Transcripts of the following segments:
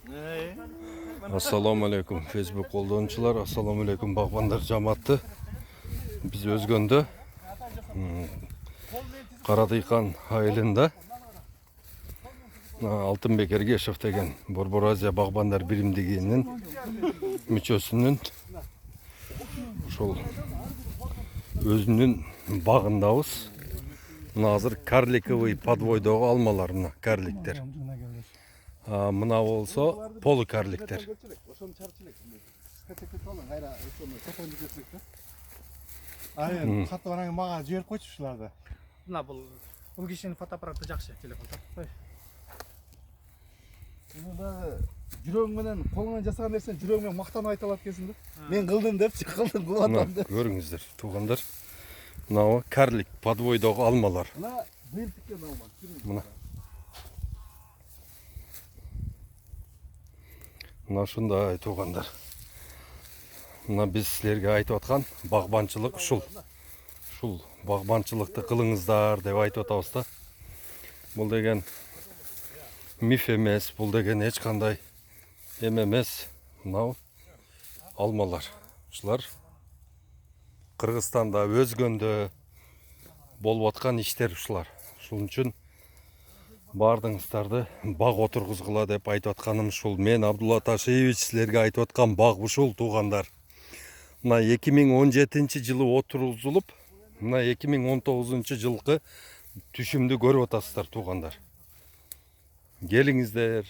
Assalamu alaikum Facebook koldoonчулар, assalamu alaikum bagbanдар жамааты. Biz Özgöndө Карадыйкан айылында Алтынбек Эргешев деген Борбор Азия багбандар биримдигинин мүчөсүнүн ошол өзүнүн багындабыз. Мына азыр карликовый подвойдогу алмалар, мына карликтер. Мына болсо полукарликтер. Катып анан мага жиберип койчу ушуларды. Мына бул кишинин фотоаппараты жакшы, телефон таппай. Муну дагы жүрөгүң менен колуңан жасаган нерсени жүрөгүң менен мактанып айта алат экенсиң да. Мен кылдым депчи, кылдым кылып деп. Көрүңүздөр, туугандар. Мына карлик подвойдогу алмалар. Мына быйыл тиккен алма. Мына. Мына ушундай туугандар. Мына биз силерге айтып аткан багбанчылык ушул. Ушул багбанчылыкты кылыңыздар деп айтып атабыз да. Бул деген миф эмес, бул деген эч кандай эмес. Мына алмалар. Ушулар Кыргызстанда, Өзгөндө болуп аткан иштер ушулар. Ушул үчүн бардыңыздарды баг отургузгула деп айтып атканым ушул. Мен Абдулла Ташиевич силерге айтып аткан баг ушул, туугандар. Мына 2017-жылы отургузулуп, мына 2019-жылкы түшүмдү көрүп атасыздар, туугандар. Келиңиздер,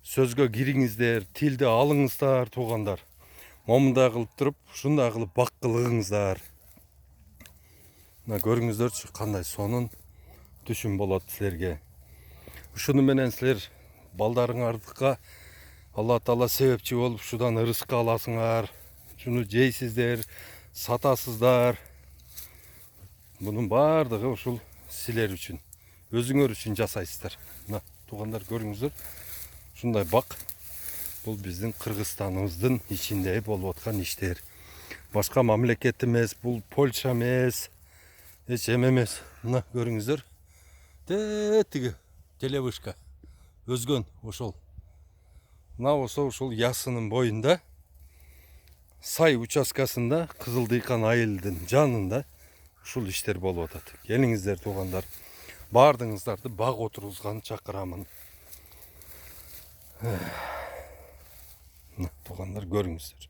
сөзгө кириңиздер, тилди алыңыздар, туугандар. Момундай кылып туруп, ушундай кылып бак кылыңыздар. Мына көрүңүздөрчү, кандай сонун түшүм болот силерге. Ушуну менен силер балдарыңарга Алла Таала себепчи болуп, шудан ырыскы аласыңар. Шуну жейсиздер, сатасыздар. Бунун бардыгы ушул силер үчүн, өзүңөр үчүн жасайсыздар. Мына туугандар көрүңүздөр. Ушундай бак. Бул биздин Кыргызстаныбыздын ичинде болуп аткан иштер. Башка мамлекет эмес, бул Польша эмес, эч эме эмес. Мына көрүңүздөр. Тиги телевышка. Өзгөн ошол. Мына болсо ушул ясынын боюнда, Сай участкасында, Кызылдыйкан айылдын жанында ушул иштер болуп атат. Келиңиздер, туугандар. Бардыңыздарды баг отургузган чакырамын. Туугандар көрүңүздөр.